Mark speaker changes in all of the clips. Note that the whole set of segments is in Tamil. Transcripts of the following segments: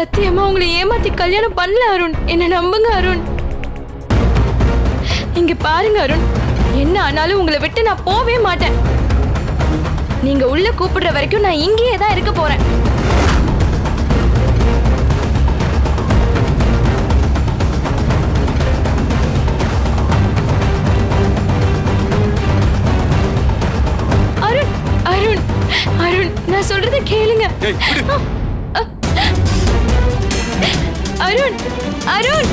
Speaker 1: சத்தியமா உங்களை ஏமாத்தி கல்யாணம் பண்ணல அருண். என்ன நம்புங்க அருண். இங்க பாருங்க அருண், என்ன ஆனாலும் உங்களை விட்டு நான் போவே மாட்டேன். நீங்க உள்ள கூப்பிடுற வரைக்கும் நான் இங்கேயே தான் இருக்க போறேன். அருண் அருண் அருண், நான் சொல்றத கேளுங்க. அருண் அருண்.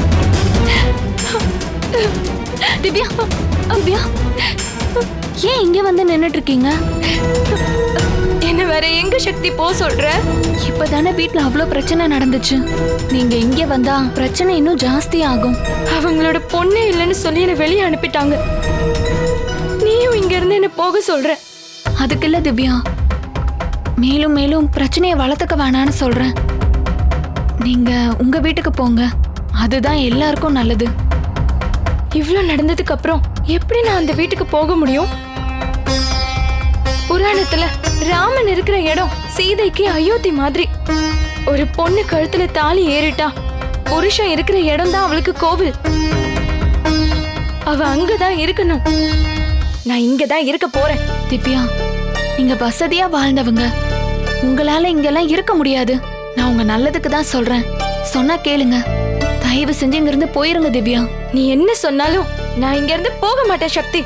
Speaker 2: திவ்யா, திவ்யா, ஏன் இங்க வந்து நின்னுட்டு இருக்கீங்க?
Speaker 1: என்ன வேற எங்க சக்தி போ சொல்ற?
Speaker 2: இப்பதானே வீட்ல அவ்வளவு பிரச்சனை நடந்துச்சு. நீங்க இங்க வந்தா பிரச்சனை இன்னும் ஜாஸ்தி ஆகும்.
Speaker 1: அவங்களோட பொண்ணே இல்லைன்னு சொல்லி என்ன வெளியே அனுப்பிட்டாங்க. நீயும் இங்க இருந்து என்ன போக சொல்ற?
Speaker 2: அதுக்கு இல்ல திவ்யா, மேலும் மேலும் பிரச்சனையை வளர்த்துக்க வேணான்னு சொல்றேன். நீங்க உங்க வீட்டுக்கு போங்க, அதுதான் எல்லாருக்கும் நல்லது.
Speaker 1: இவ்ளோ நடந்ததுக்கு அப்புறம் எப்படி நான் அந்த வீட்டுக்கு போக முடியும்? புராணத்துல ராமன் இருக்கிற இடம் சீதைக்கு அயோத்தி மாதிரி. ஒரு பொண்ணு கழுத்துல தாலி ஏறிட்டா புருஷன் இருக்கிற இடம் தான் அவளுக்கு கோவில். அவ அங்கதான் இருக்கணும். நான் இங்கதான் இருக்க போறேன்.
Speaker 2: திவ்யா, நீங்க வசதியா வாழ்ந்தவங்க, உங்களால இங்கெல்லாம் இருக்க முடியாது. நான் உங்க நல்லதுக்கு தான் சொல்றேன். சொன்னா கேளுங்க. தயவு செஞ்சு இங்க இருந்து போயிருங்க திவ்யா.
Speaker 1: நீ என்ன சொன்னாலும் நான் இங்க இருந்து போக மாட்டேன் சக்தி.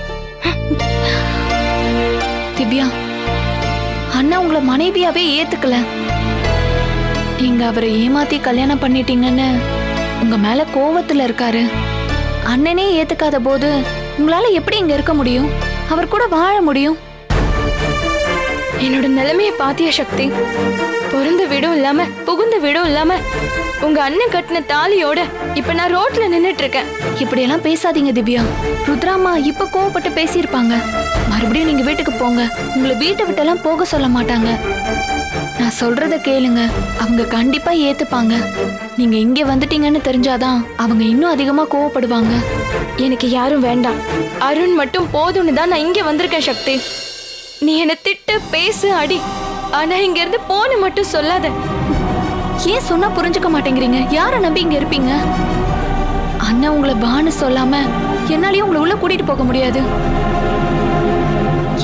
Speaker 2: திவ்யா, அண்ணா உங்களை மனைவியாவே ஏத்துக்கல. நீங்க அவரை ஏமாத்தி கல்யாணம் பண்ணிட்டீங்கன்னு உங்க மேல கோவத்துல இருக்காரு. அண்ணனே ஏத்துக்காத போது உங்களால எப்படி இங்க இருக்க முடியும்? அவர் கூட வாழ முடியும்?
Speaker 1: என்னோட நிலைமைய பாத்தியா சக்தி? பிறந்த வீடும் இல்லாம புகுந்த வீடும் இல்லாம உங்க அண்ணன் கட்டின தாலியோட இப்ப நான் ரோட்ல நின்னுட்டு இருக்கேன்.
Speaker 2: இப்படி எல்லாம் பேசாதீங்க திவ்யா. ருத்ராமா இப்ப கோவப்பட்டு பேசியிருப்பாங்க. மறுபடியும் நீங்க வீட்டுக்கு போங்க. உங்களை வீட்டை விட்டெல்லாம் போக சொல்ல மாட்டாங்க. நான் சொல்றத கேளுங்க, அவங்க கண்டிப்பா ஏத்துப்பாங்க. நீங்க இங்க வந்துட்டீங்கன்னு தெரிஞ்சாதான் அவங்க இன்னும் அதிகமா கோவப்படுவாங்க.
Speaker 1: எனக்கு யாரும் வேண்டாம், அருண் மட்டும் போதும்னு தான் நான் இங்க வந்திருக்கேன் சக்தி. நீ என்ன திட்டு பேசு அடி, ஆனா இங்க இருந்து போன மட்டும் சொல்லாத.
Speaker 2: ஏன் சொன்னா புரிஞ்சுக்க மாட்டேங்கிறீங்க? யார நம்பி இங்க இருப்பீங்க? அண்ணன் உங்களை வான்னு சொல்லாம என்னாலயும் உங்களை உள்ள கூட்டிட்டு போக முடியாது.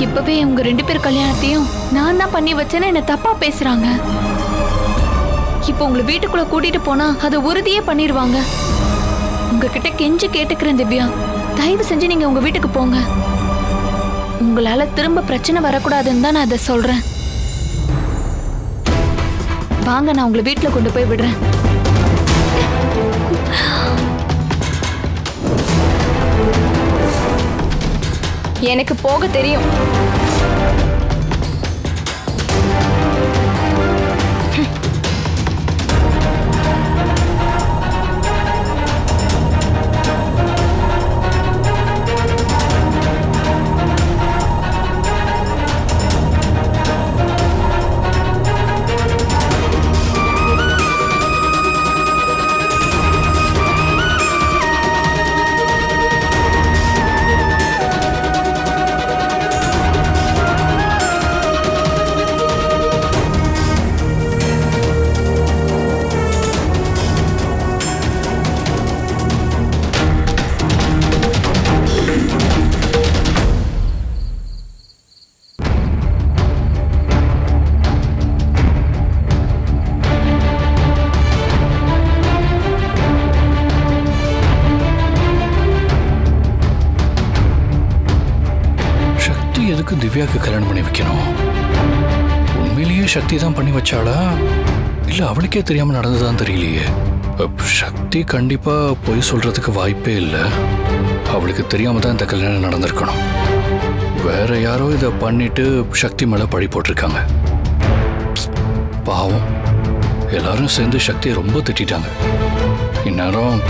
Speaker 2: இப்பவே உங்க 2 பேர் கல்யாணத்தையும் நான் தான் பண்ணி வச்சேன்னு என்ன தப்பா பேசுறாங்க. இப்போ உங்களை வீட்டுக்குள்ள கூட்டிட்டு போனா அதை உறுதியே பண்ணிடுவாங்க. உங்ககிட்ட கெஞ்சி கேட்டுக்கிறேன் திவ்யா, தயவு செஞ்சு நீங்க உங்க வீட்டுக்கு போங்க. உங்களால திரும்ப பிரச்சனை வரக்கூடாதுன்னு தான் நான் அதை சொல்றேன். வாங்க, நான் உங்களை வீட்டுல கொண்டு போய் விடுறேன்.
Speaker 1: எனக்கு போக தெரியும்.
Speaker 3: திவ்யாக்கு கல்யாணம் பண்ணி வைக்கணும். உண்மையிலேயே சக்தி தான் பண்ணி வச்சாளா இல்ல அவளுக்கே தெரியாம நடந்ததான் தெரியலையே. சக்தி கண்டிப்பா பொய் சொல்றதுக்கு வாய்ப்பே இல்லை. அவளுக்கு தெரியாம தான் இந்த கல்யாணம் நடந்திருக்கணும். வேற யாரோ இதை பண்ணிட்டு சக்தி மேல பழி போட்டிருக்காங்க. பாவம், எல்லாரும் சேர்ந்து சக்தியை ரொம்ப திட்டாங்க. இந்நேரம்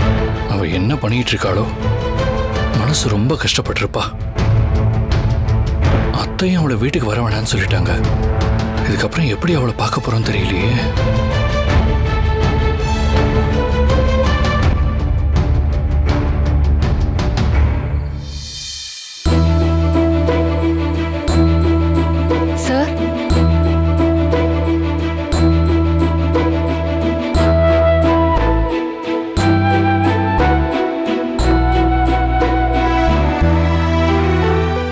Speaker 3: அவ என்ன பண்ணிட்டு இருக்காளோ, மனசு ரொம்ப கஷ்டப்பட்டிருப்பா. அத்தையும் அவளை வீட்டுக்கு வர வேணான்னு சொல்லிட்டாங்க. இதுக்கப்புறம் எப்படி அவளை பார்க்க போறோம் தெரியலையே.
Speaker 2: சார்,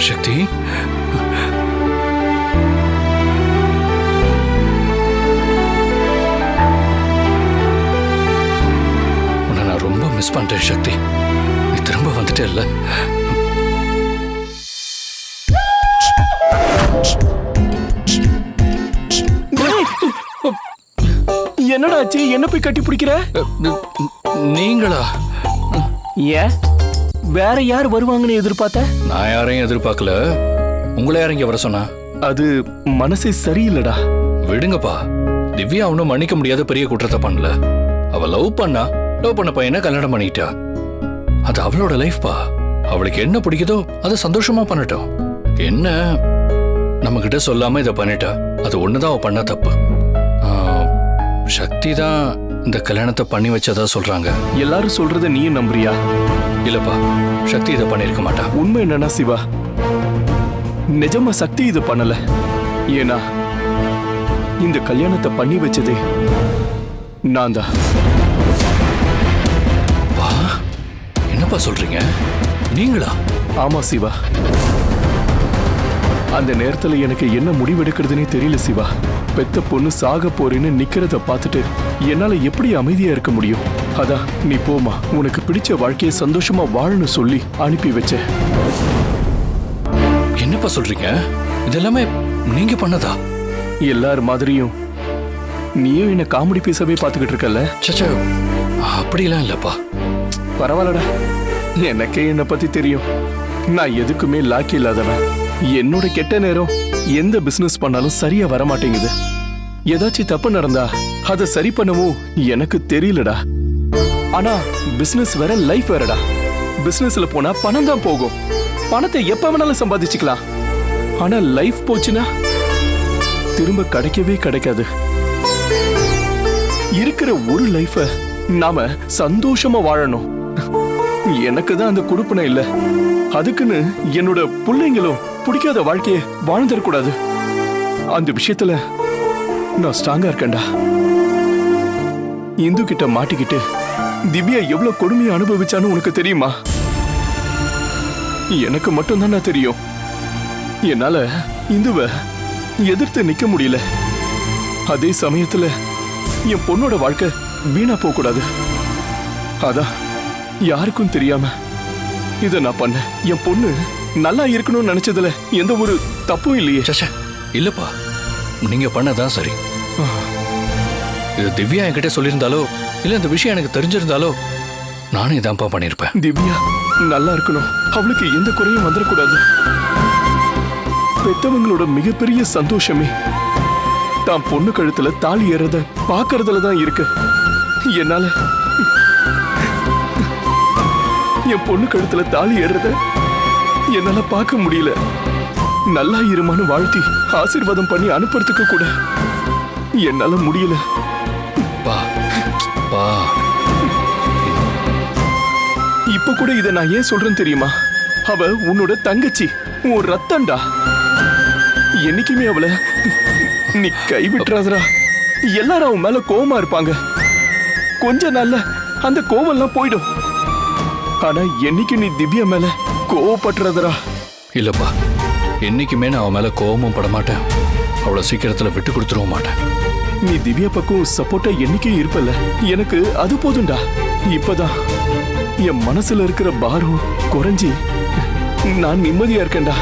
Speaker 3: சக்தி, உன்னை நான் ரொம்ப மிஸ் பண்றேன் சக்தி. நீ திரும்ப வந்துட்டே இல்ல.
Speaker 4: என்னடா ஆச்சு? என்ன போய் கட்டி பிடிக்கிற?
Speaker 3: நீங்களா?
Speaker 4: ஏன் வேற யார் வருவாங்கன்னு எதிர்பார்த்த?
Speaker 3: நான் யாரையும் எதிர்பார்க்கல. உங்களை யாரும் இங்க வர சொன்னா?
Speaker 4: அது மனசே சரியில்லடா.
Speaker 3: விடுங்கப்பா. திவ்யா ஒன்னும் மன்னிக்க முடியாத பெரிய குற்றத்தை பண்ணல. அவ லவ் பண்ண பையனை கல்யாணம் பண்ணிட்டா. அது அவளோட லைஃப்பா. அவளுக்கு என்ன பிடிக்குதோ அதை சந்தோஷமா பண்ணட்டும். என்ன நம்ம கிட்ட சொல்லாம இதை பண்ணிட்டா. அது ஒண்ணுதான் அவ பண்ண தப்பு. சக்தி தான் இந்த கல்யாணத்தை பண்ணி வச்சதா சொல்றாங்க.
Speaker 4: எல்லாரும் சொல்றத நீயும் நம்புறியா?
Speaker 3: இல்லப்பா, சக்தி இதை பண்ணிருக்க மாட்டா.
Speaker 4: உண்மை என்னன்னா சிவா, நிஜமா சக்தி இது பண்ணல. ஏன்னா இந்த கல்யாணத்தை பண்ணி வச்சதே நான் தான்.
Speaker 3: பா, என்னப்பா சொல்றீங்க? நீங்களா?
Speaker 4: ஆமா சிவா. அந்த நேரத்துல எனக்கு என்ன முடிவெடுக்கிறதுனே தெரியல சிவா. பெத்த பொண்ணு சாக போறேன்னு நிக்கிறத பார்த்துட்டு என்னால எப்படி அமைதியா இருக்க முடியும்? அதான் நீ போமா, உனக்கு பிடிச்ச வாழ்க்கையை சந்தோஷமா வாழன்னு சொல்லி அனுப்பி வச்ச.
Speaker 3: என்னப்பா சொல்றீங்க? இதெல்லாமே நீங்க பண்ணதா?
Speaker 4: எல்லார் மாதிரியும் நீயும் என்ன காமெடி பீஸாவே பாத்துக்கிட்டு இருக்கல.
Speaker 3: சச்சா, அப்படிலாம் இல்லப்பா.
Speaker 4: பரவாயில்லடா, எனக்கே என்னை பத்தி தெரியும். நான் எதுக்குமே லாக்கி இல்லாதவன். என்னோட கெட்ட நேரம் எந்த பிசினஸ் பண்ணாலும் சரியா வர மாட்டேங்குது. ஏதாச்சும் தப்பு நடந்தா அதை சரி பண்ணவும் எனக்கு தெரியலடா. ஆனா பிசினஸ் வேற, லைஃப் வேறடா. பிசினஸ்ல போனா பணம் தான் போகும். பணத்தை எப்ப வேணாலும் சம்பாதிச்சுக்கலாம். ஆனா லைஃப் போச்சுன்னா திரும்ப கிடைக்கவே கிடைக்காது. இருக்கிற ஒரு லைஃப நாம சந்தோஷமா வாழணும். எனக்கு தான் அந்த குடுப்பனை இல்ல. அதுக்குன்னு என்னோட பிள்ளைங்களும் பிடிக்காத வாழ்க்கைய வாழ்ந்துடக்கூடாது. அந்த விஷயத்துல நான் ஸ்ட்ராங்கா இருக்கேன்டா. இந்து கிட்ட மாட்டிக்கிட்டு திவ்யா எவ்வளவு கொடுமையை அனுபவிச்சான்னு உனக்கு தெரியுமா? எனக்கு மட்டும்தான் தெரியும். என்னால இந்துவ எதிர்த்து நிக்க முடியல. அதே சமயத்துல என் பொண்ணோட வாழ்க்கை வீணா போக கூடாது. அதான் யாருக்கும் தெரியாம இத நான் பண்ண. என் பொண்ணு நல்லா இருக்கணும்னு நினைச்சதுல எந்த ஒரு தப்பும் இல்லையே.
Speaker 3: சச்சா, இல்லப்பா, நீங்க பண்ணதான் சரி. இது திவ்யா என்கிட்ட சொல்லியிருந்தாலோ இல்ல இந்த விஷயம் எனக்கு தெரிஞ்சிருந்தாலோ நானே இதான்ப்பா பண்ணிருப்பேன்.
Speaker 4: திவ்யா நல்லா இருக்கணும், அவளுக்கு எந்த குறையும் வந்துடக்கூடாது. பெத்தவங்களோட மிகப்பெரிய சந்தோஷமே தான் பொண்ணு கழுத்துல தாலி ஏறத பாக்குறதுல தான் இருக்கு. என்னால என் பொண்ணு கழுத்துல தாலி ஏறத என்னால பார்க்க முடியல. நல்லா இருமான்னு வாழ்த்தி ஆசீர்வாதம் பண்ணி அனுப்புறதுக்கு கூட என்னால முடியல.
Speaker 3: பா பா,
Speaker 4: இப்ப கூட இதை நான் ஏன் சொல்றேன்னு தெரியுமா? அவ உன்னோட தங்கச்சி, உன் ரத்தம்டா. என்னைக்குமே அவளை நீ கைவிட்டுறாதடா. எல்லாரும் அவன் மேல கோவமா இருப்பாங்க. கொஞ்ச நாள்ல அந்த கோவம்லாம் போயிடும். ஆனா என்னைக்கு நீ திவ்யா மேல கோவப்படுறதரா?
Speaker 3: இல்லப்பா, என்னைக்குமே நான் அவன் மேல கோபமும் பட மாட்டேன். அவளை சீக்கிரத்துல விட்டு கொடுத்துடவும் மாட்டேன்.
Speaker 4: நீ திவ்யா பக்கம் சப்போர்ட்டா என்னைக்கும் இருப்பல, எனக்கு அது போதும்டா. இப்பதான் என் மனசுல இருக்கிற பாரம் குறைஞ்சி நான் நிம்மதியா இருக்கேன்டா.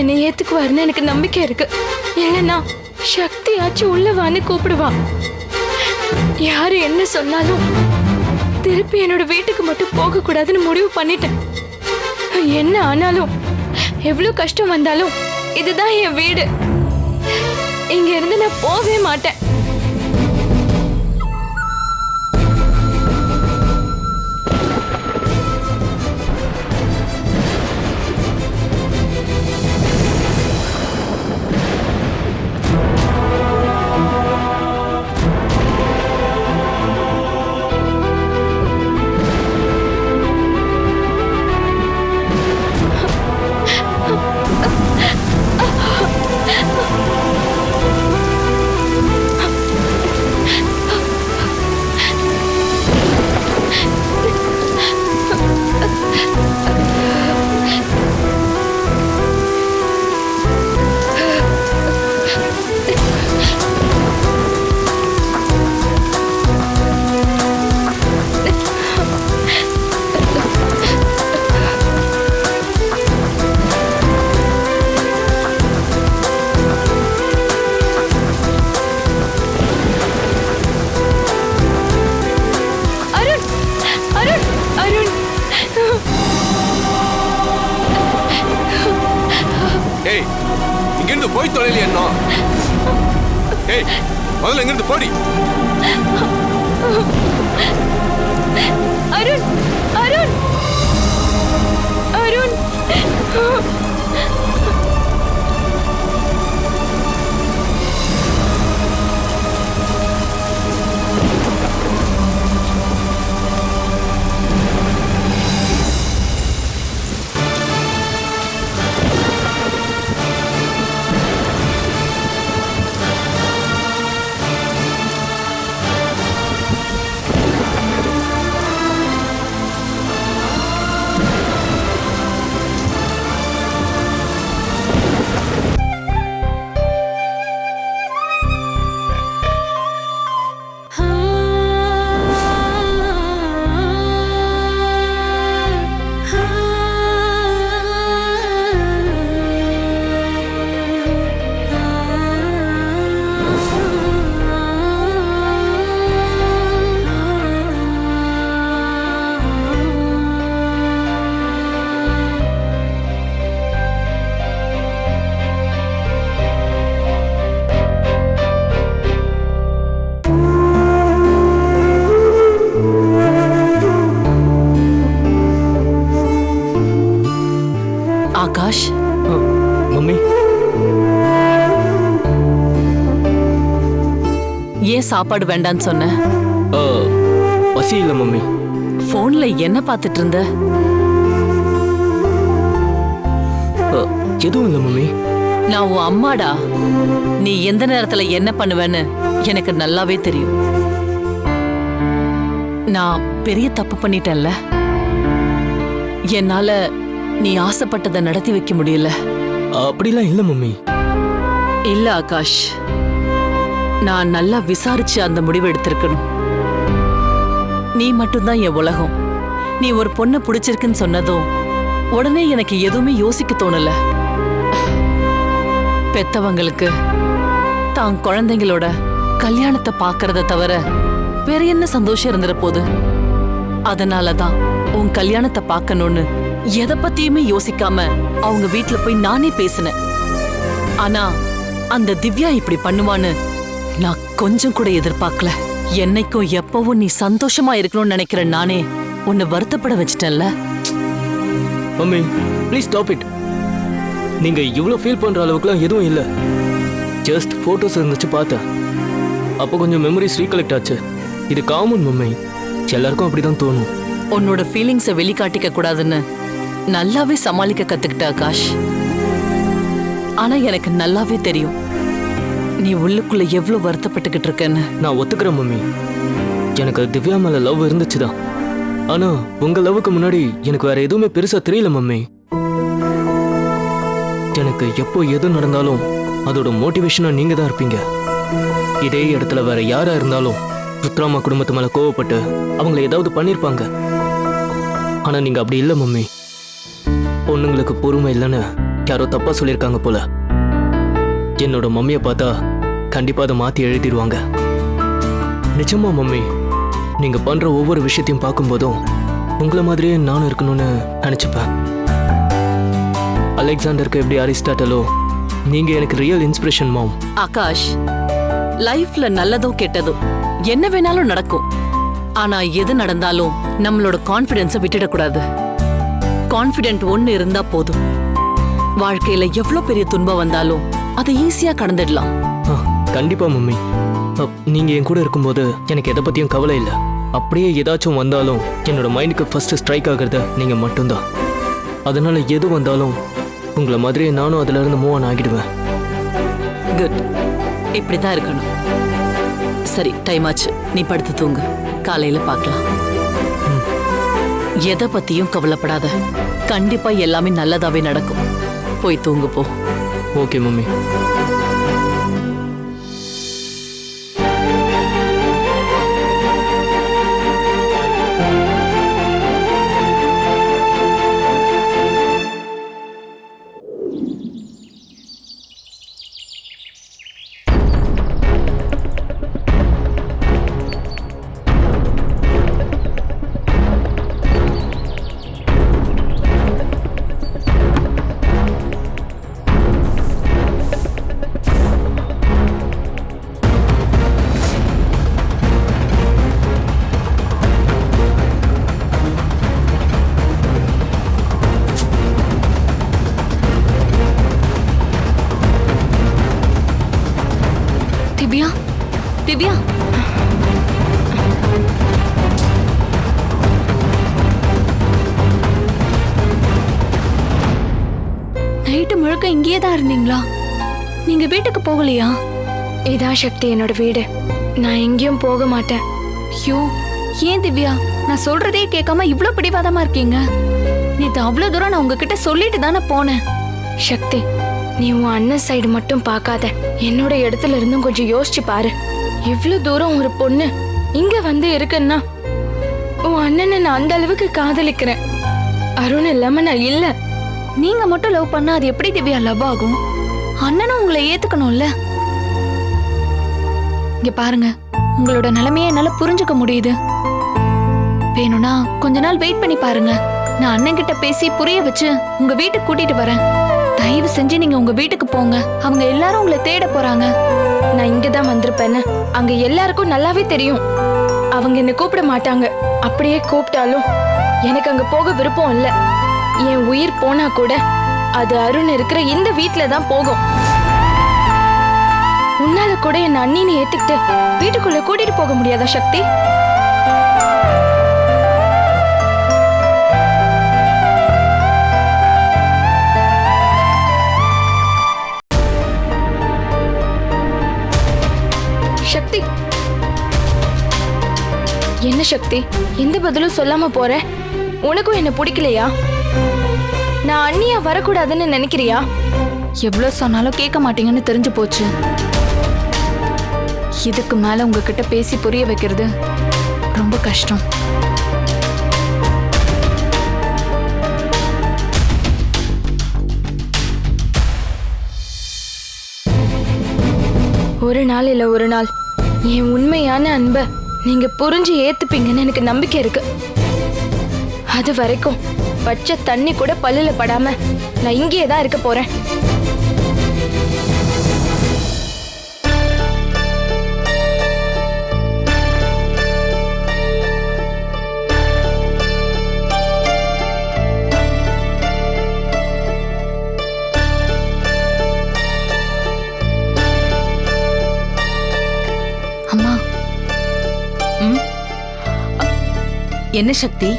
Speaker 1: என்னை ஏத்துக்குவாருன்னு எனக்கு நம்பிக்கை இருக்கு. இல்லைன்னா சக்தியாச்சும் உள்ளவான்னு கூப்பிடுவா. யாரு என்ன சொன்னாலும் திருப்பி என்னோட வீட்டுக்கு மட்டும் போக கூடாதுன்னு முடிவு பண்ணிட்டேன். என்ன ஆனாலும் எவ்வளவு கஷ்டம் வந்தாலும் இதுதான் என் வீடு. இங்க இருந்து நான் போகவே மாட்டேன்.
Speaker 5: போய் தொலைல என்ன? ஏய், முதல்ல எங்கிருந்து போடி.
Speaker 1: அருண், அருண், அருண்.
Speaker 6: ஆகாஷ்,
Speaker 7: மம்மி,
Speaker 6: ஏன் சாப்பாடு வேண்டான்னு சொன்ன?
Speaker 7: பசி இல்ல மம்மி.
Speaker 6: போன்ல என்ன பார்த்துட்டு இருந்த?
Speaker 7: எதுவும் இல்ல மம்மி.
Speaker 6: நான் உன் அம்மாடா. நீ எந்த நேரத்துல என்ன பண்ணுவேன்னு எனக்கு நல்லாவே தெரியும். நான் பெரிய தப்பு பண்ணிட்டேன்ல. என்னால நீ ஆசைப்பட்டதை நடத்தி வைக்க முடியல.
Speaker 7: அப்படிலாம் இல்ல மம்மி.
Speaker 6: இல்ல ஆகாஷ், நான் நல்லா விசாரிச்சு அந்த முடிவு எடுத்திருக்கணும். நீ மட்டும்தான் என் உலகம். நீ ஒரு பொண்ணை பிடிச்சிருக்குன்னு சொன்னதும் உடனே எனக்கு எதுவுமே யோசிக்க தோணல. பெத்தவங்களுக்கு தான் குழந்தைங்களோட கல்யாணத்தை பாக்குறத தவிர வேற என்ன சந்தோஷம் இருந்துற போது. அதனாலதான் உன் கல்யாணத்தை பார்க்கணும்னு எதை பத்தியுமே யோசிக்காம அவங்க வீட்டுல போய் நானே பேசினேன். ஆனா அந்த திவ்யா இப்படி பண்ணுவான்னு நான் கொஞ்சம் கூட எதிர்பார்க்கல. என்னைக்கும் எப்பவும் நீ சந்தோஷமா இருக்கணும்னு நினைக்கிற நானே உன்னை வருத்தப்பட வச்சிட்டேன்ல.
Speaker 7: Mummy, please stop it. நீங்க இவ்வளவு ஃபீல் பண்ற அளவுக்குலாம் எதுவும் இல்ல. ஜஸ்ட் போட்டோஸ் இருந்துச்சு பார்த்தேன். அப்போ கொஞ்சம் மெமரிஸ் ரீகலெக்ட் ஆச்சு. இது காமன் மம்மி, எல்லாருக்கும் அப்படிதான் தோணும்.
Speaker 6: உன்னோட ஃபீலிங்ஸை வெளிக்காட்டிக்க கூடாதுன்னு நல்லாவே சமாளிக்க கத்துக்கிட்ட ஆகாஷ். ஆனா எனக்கு நல்லாவே தெரியும் நீ உள்ளுக்குள்ள எவ்வளவு வருத்தப்பட்டுக்கிட்டு இருக்கன்னு.
Speaker 7: நான் ஒத்துக்கிறேன் மம்மி, எனக்கு திவ்யா மேல லவ் இருந்துச்சுதான். ஆனா உங்க லவ்வுக்கு முன்னாடி எனக்கு வேற எதுவுமே பெருசா தெரியல மம்மி. எனக்கு எப்போ எது நடந்தாலும் அதோட மோட்டிவேஷனா நீங்க தான் இருப்பீங்க. இதே இடத்துல வேற யாரா இருந்தாலும் ருத்ராமா குடும்பத்து மேல கோவப்பட்டு அவங்கள ஏதாவது பண்ணிருப்பாங்க. ஆனா நீங்க அப்படி இல்ல மம்மி. பொண்ணுங்களுக்கு பொறுமை இல்லைன்னு யாரோ தப்பா சொல்லியிருக்காங்க போல. என்னோட மம்மியை பார்த்தா கண்டிப்பா அதை மாத்தி எழுதிடுவாங்க. நிஜமா மம்மி, நீங்க பண்ற ஒவ்வொரு விஷயத்தையும் பார்க்கும்போதும் உங்களை மாதிரியே நானும் இருக்கணும்னு நினைச்சுப்பேன். அலெக்சாண்டருக்கு எப்படி அரிஸ்டாட்டலோ, நீங்க எனக்கு ரியல் இன்ஸ்பிரேஷன் மாம்.
Speaker 6: ஆகாஷ், லைஃப்ல நல்லதோ கெட்டதோ என்ன வேணாலும் நடக்கும். ஆனா எது நடந்தாலும் நம்மளோட கான்ஃபிடன்ஸை விட்டுடக்கூடாது. கான்ஃபிடென்ட் ஒன்னு இருந்தா போதும். வாழ்க்கையில எவ்வளவு பெரிய துன்பம் வந்தாலும் அதை ஈஸியா கடந்துடலாம்.
Speaker 7: கண்டிப்பா மம்மி. நீங்க என் கூட இருக்கும்போது எனக்கு எதை பத்தியும் கவலை இல்லை. அப்படியே ஏதாச்சும் வந்தாலும் என்னோட மைண்டுக்கு ஃபர்ஸ்ட் ஸ்ட்ரைக் ஆகிறது நீங்க மட்டும்தான். அதனால எது வந்தாலும் உங்களை மாதிரியே நானும் அதுல இருந்து மூவ் ஆன் ஆகிடுவேன்.
Speaker 6: குட், இப்படிதான் இருக்கணும். சரி, டைம் ஆச்சு, நீ படுத்து தூங்கு. காலையில பார்க்கலாம். எதை பத்தியும் கவலைப்படாத. கண்டிப்பா எல்லாமே நல்லதாவே நடக்கும். போய் தூங்கு போ.
Speaker 7: Okay mummy.
Speaker 2: Divya, Divya, night முழுக்க இங்கேயே தான் இருந்தீங்களா? நீங்க வீட்டுக்கு போகலையா?
Speaker 1: இதான் சக்தி என்னோட வீடு. நான் எங்கேயும் போக மாட்டேன்.
Speaker 2: ஐயோ, ஏன் திவ்யா, நான் சொல்றதே கேட்காம இவ்ளோ பிடிவாதமா இருக்கீங்க? நேத்து அவ்வளவு தூரம் நான் உங்ககிட்ட சொல்லிட்டு தானே போனேன்.
Speaker 1: சக்தி, நீ உன் அண்ணன் சைடு மட்டும் பார்க்காத. என்னோட இடத்துல இருந்தும் கொஞ்சம் யோசிச்சு பாரு. இவ்ளோ தூரம் ஒரு பொண்ணு இங்க வந்து இருக்குன்னா உன் அண்ணனை நான் அந்த அளவுக்கு காதலிக்கிறேன். அருண் இல்லாம நான் இல்ல.
Speaker 2: நீங்க மட்டும் லவ் பண்ணா அது எப்படி திவ்யா லவ் ஆகும்? அண்ணனும் உங்களை ஏத்துக்கணும்ல. இங்க பாருங்க, உங்களோட நிலைமையை என்னால புரிஞ்சுக்க முடியுது. வேணும்னா கொஞ்ச நாள் வெயிட் பண்ணி பாருங்க. நான் அண்ணன் கிட்ட பேசி புரிய வச்சு உங்க வீட்டுக்கு கூட்டிட்டு வரேன். தயவு செஞ்சு நீங்க உங்க வீட்டுக்கு போங்க. அவங்க எல்லாரும் உங்களை தேட போறாங்க.
Speaker 1: நான் இங்கதான் வந்திருப்பேன்னு அங்க எல்லாருக்கும் நல்லாவே தெரியும். அவங்க என்ன கூப்பிட மாட்டாங்க. அப்படியே கூப்பிட்டாலும் எனக்கு அங்க போக விருப்பம் இல்ல. என் உயிர் போனா கூட அது அருண் இருக்கிற இந்த வீட்டுல தான் போகும். உன்னால கூட என் அண்ணின்னு ஏத்துக்கிட்டு வீட்டுக்குள்ள கூட்டிட்டு போக முடியாதா சக்தி? சக்தி, என்ன சக்தி, எந்த பதிலும் சொல்லாம போற? உனக்கும் என்ன பிடிக்கலையா? நான் அண்ணியா வரக்கூடாதுன்னு நினைக்கிறியா?
Speaker 2: எவ்வளவு சொன்னாலும் கேட்க மாட்டீங்கன்னு தெரிஞ்சு போச்சு. இதுக்கு மேல உங்ககிட்ட பேசி புரிய வைக்கிறது ரொம்ப கஷ்டம்.
Speaker 1: ஒரு நாள் இல்ல ஒரு நாள் என் உண்மையான அன்பை நீங்க புரிஞ்சு ஏத்துப்பீங்கன்னு எனக்கு நம்பிக்கை இருக்கு. அது வரைக்கும் பச்சை தண்ணி கூட பல்லுல படாம நான் இங்கேயே தான் இருக்க போறேன்.
Speaker 2: அம்மா,
Speaker 6: என்ன சக்தி?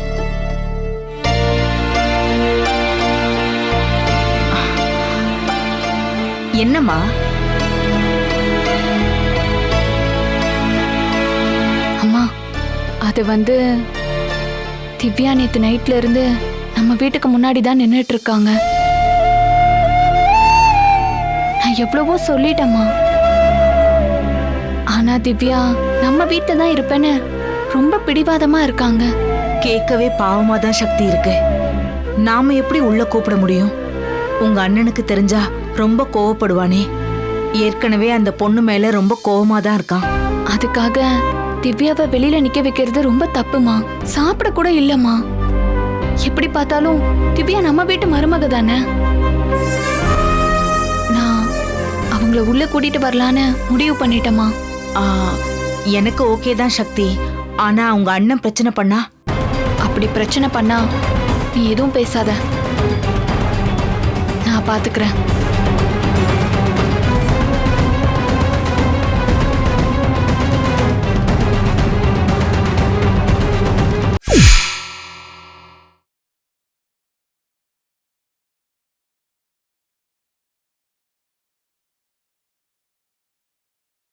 Speaker 6: என்னம்மா?
Speaker 2: அம்மா, அது திவ்யா நேத்து நைட்ல இருந்து நம்ம வீட்டுக்கு முன்னாடி தான் நின்னுட்டு இருக்காங்க. நான் எவ்வளவோ சொல்லிட்டேம்மா. ஆனா திவ்யா நம்ம வீட்டுல தான் இருப்பேன்னு ரொம்ப பிடிவாதமா இருக்காங்க.
Speaker 8: கேட்கவே பாவமா தான் சக்தி இருக்கு. நாம எப்படி உள்ள கூப்பிட முடியும்? உங்க அண்ணனுக்கு தெரிஞ்சா ரொம்ப கோவப்படுவானே. ஏற்கனவே அந்த பொண்ணு மேல ரொம்ப கோவமா தான் இருக்கான்.
Speaker 2: அதுக்காக திவ்யாவை வெளியில நிக்க வைக்கிறது ரொம்ப தப்புமா. சாப்பிட கூட இல்லம்மா. எப்படி பார்த்தாலும் திவ்யா நம்ம வீட்டு மருமக தானே. நான் அவங்கள உள்ள கூட்டிட்டு வரலான்னு முடிவு பண்ணிட்டேம்மா.
Speaker 8: ஆ, எனக்கு ஓகே தான் சக்தி. ஆனா உங்க அண்ணன் பிரச்சனை பண்ணா?
Speaker 2: அப்படி பிரச்சனை பண்ணா நீ எதுவும் பேசாத, நான் பாத்துக்கிறேன்.